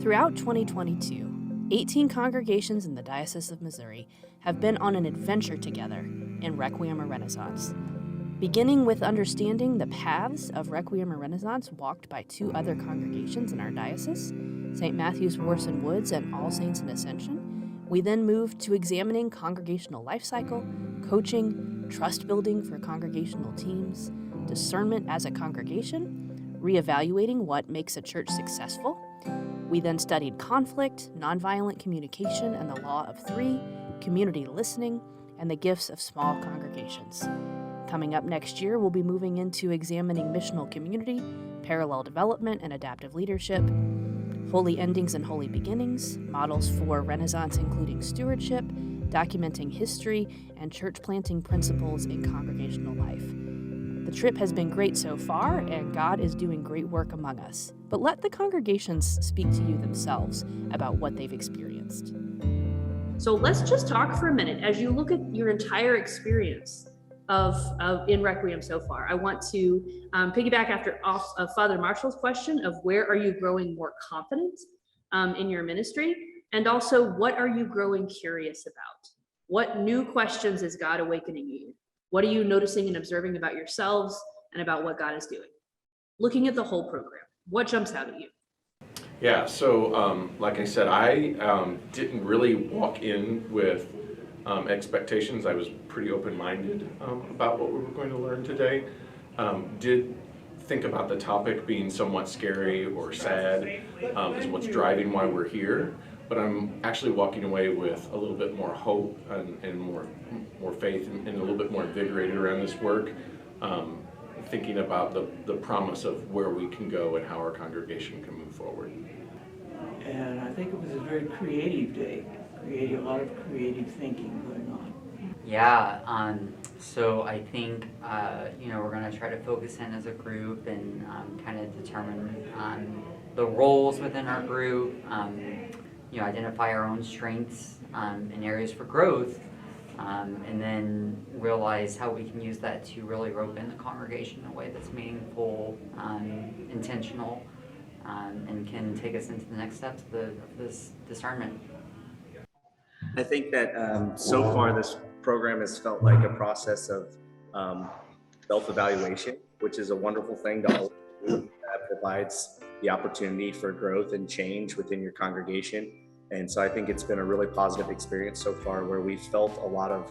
Throughout 2022, 18 congregations in the Diocese of Missouri have been on an adventure together in Requiem or Renaissance, beginning with understanding the paths of Requiem or Renaissance walked by two other congregations in our diocese, St. Matthew's Warson Woods and All Saints in Ascension. We then moved to examining congregational life cycle, coaching, trust building for congregational teams, discernment as a congregation, reevaluating what makes a church successful. We then studied conflict, nonviolent communication and the law of three, community listening, and the gifts of small congregations. Coming up next year, we'll be moving into examining missional community, parallel development and adaptive leadership, holy endings and holy beginnings, models for Renaissance including stewardship, documenting history, and church planting principles in congregational life. The trip has been great so far, and God is doing great work among us. But let the congregations speak to you themselves about what they've experienced. So let's just talk for a minute. As you look at your entire experience of in Requiem so far, I want to piggyback off of Father Marshall's question of where are you growing more confident in your ministry? And also, what are you growing curious about? What new questions is God awakening you? What are you noticing and observing about yourselves and about what God is doing? Looking at the whole program, what jumps out at you? Yeah, so like I said, I didn't really walk in with expectations. I was pretty open-minded about what we were going to learn today. Did think about the topic being somewhat scary or sad is what's driving why we're here. But I'm actually walking away with a little bit more hope and more faith and a little bit more invigorated around this work, thinking about the promise of where we can go and how our congregation can move forward. And I think it was a very creative day, a lot of creative thinking going on. Yeah, so I think, we're going to try to focus in as a group and kind of determine the roles within our group, identify our own strengths and areas for growth, and then realize how we can use that to really rope in the congregation in a way that's meaningful, intentional, and can take us into the next steps of this discernment. I think that so far this program has felt like a process of self-evaluation, which is a wonderful thing to always do. That provides the opportunity for growth and change within your congregation. And so I think it's been a really positive experience so far, where we've felt a lot of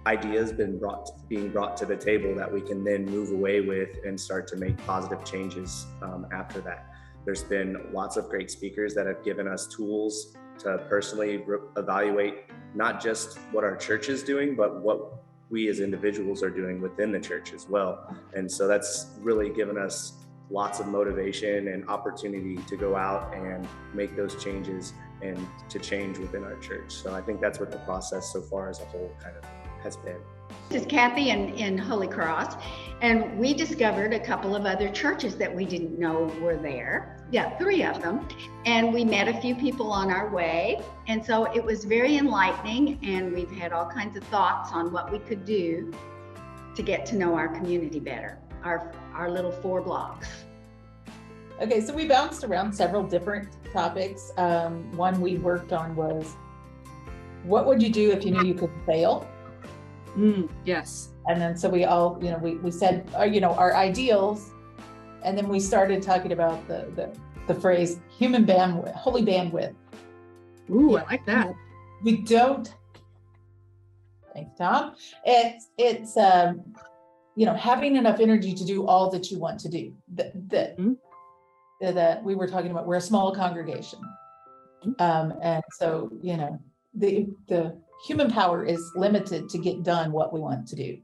ideas being brought to the table that we can then move away with and start to make positive changes after that. There's been lots of great speakers that have given us tools to personally evaluate not just what our church is doing, but what we as individuals are doing within the church as well. And so that's really given us lots of motivation and opportunity to go out and make those changes and to change within our church. So I think that's what the process so far as a whole kind of has been. This is Kathy in Holy Cross, and we discovered a couple of other churches that we didn't know were there. Yeah, 3 of them. And we met a few people on our way. And so it was very enlightening, and we've had all kinds of thoughts on what we could do to get to know our community better, our little 4 blocks. Okay, so we bounced around several different topics. One we worked on was, what would you do if you knew you could fail? Yes. And then so we all, we said, our ideals, and then we started talking about the phrase human bandwidth, holy bandwidth. Ooh, I like that. We don't. Thanks, Tom. It's having enough energy to do all that you want to do. That we were talking about, we're a small congregation, and so the human power is limited to get done what we want to do.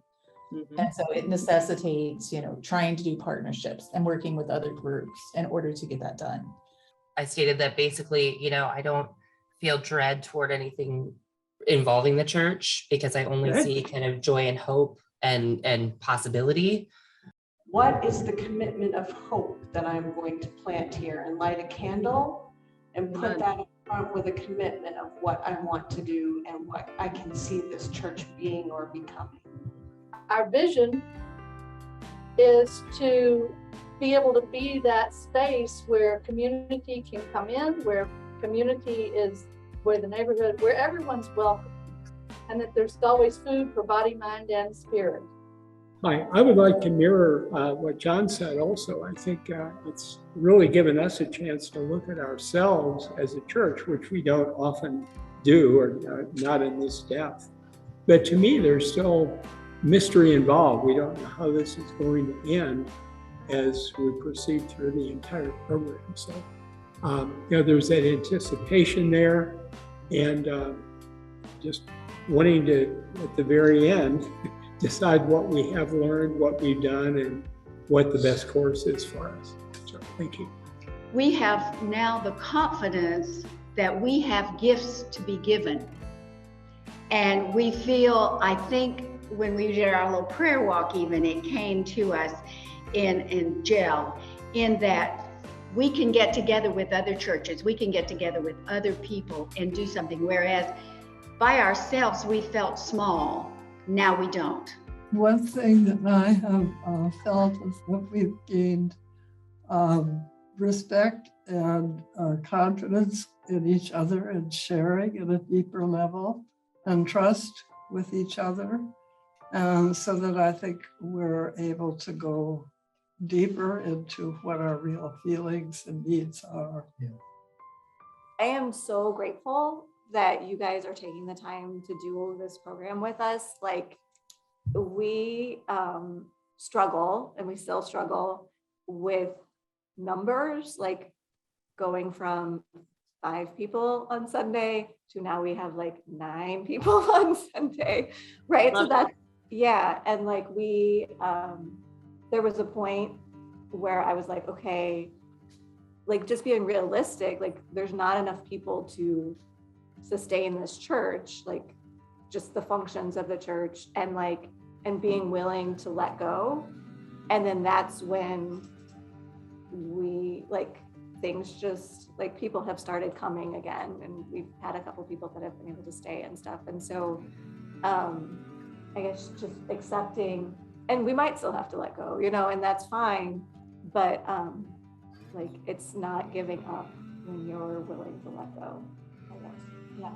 Mm-hmm. And so it necessitates, trying to do partnerships and working with other groups in order to get that done. I stated that basically, I don't feel dread toward anything involving the church because I only see kind of joy and hope and possibility. What is the commitment of hope that I'm going to plant here and light a candle and put that up front with a commitment of what I want to do and what I can see this church being or becoming. Our vision is to be able to be that space where community can come in, where community is, where the neighborhood, where everyone's welcome, and that there's always food for body, mind, and spirit. Hi, I would like to mirror what John said also. I think it's really given us a chance to look at ourselves as a church, which we don't often do, or not in this depth. But to me, there's still mystery involved. We don't know how this is going to end as we proceed through the entire program. So, there's that anticipation there, and just wanting to, at the very end, decide what we have learned, what we've done, and what the best course is for us. So, thank you. We have now the confidence that we have gifts to be given. And we feel, I think, when we did our little prayer walk even, it came to us in gel, in that we can get together with other churches, we can get together with other people and do something, whereas by ourselves we felt small. Now we don't. One thing that I have felt is that we've gained respect and confidence in each other and sharing at a deeper level and trust with each other. And so that I think we're able to go deeper into what our real feelings and needs are. Yeah. I am so grateful that you guys are taking the time to do this program with us. Like, we struggle, and we still struggle with numbers, like going from 5 people on Sunday to now we have like 9 people on Sunday, right? So that's, yeah. And like there was a point where I was like, okay, like just being realistic, like there's not enough people to sustain this church, like just the functions of the church, and being willing to let go. And then that's when we, like, things just, like, people have started coming again, and we've had a couple people that have been able to stay and stuff. And so I guess just accepting, and we might still have to let go, and that's fine, but like, it's not giving up when you're willing to let go, I guess. Yeah.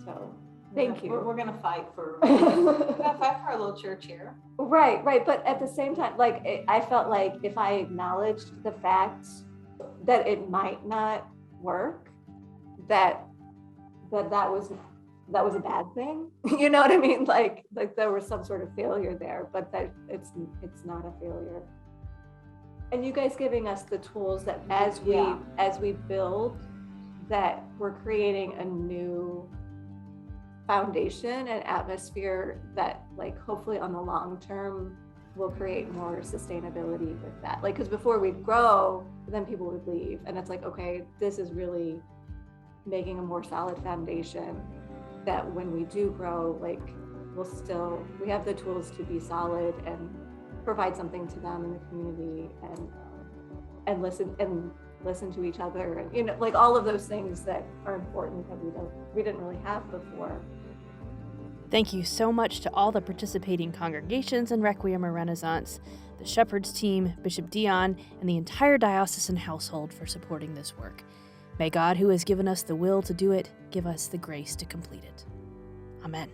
So thank you. We're gonna fight for our little church here. Right. But at the same time, like, I felt like if I acknowledged the fact that it might not work, that was a bad thing. You know what I mean? Like there was some sort of failure there, but that it's not a failure. And you guys giving us the tools that as we build, that we're creating a new foundation and atmosphere that, like, hopefully on the long term will create more sustainability with that. Like, because before we'd grow, then people would leave, and it's like, okay, this is really making a more solid foundation that when we do grow, like, we have the tools to be solid and provide something to them in the community, and listen to each other, and like all of those things that are important that we didn't really have before. Thank you so much to all the participating congregations in Requiem or Renaissance, the Shepherd's team, Bishop Dion, and the entire diocesan household for supporting this work. May God, who has given us the will to do it, give us the grace to complete it. Amen.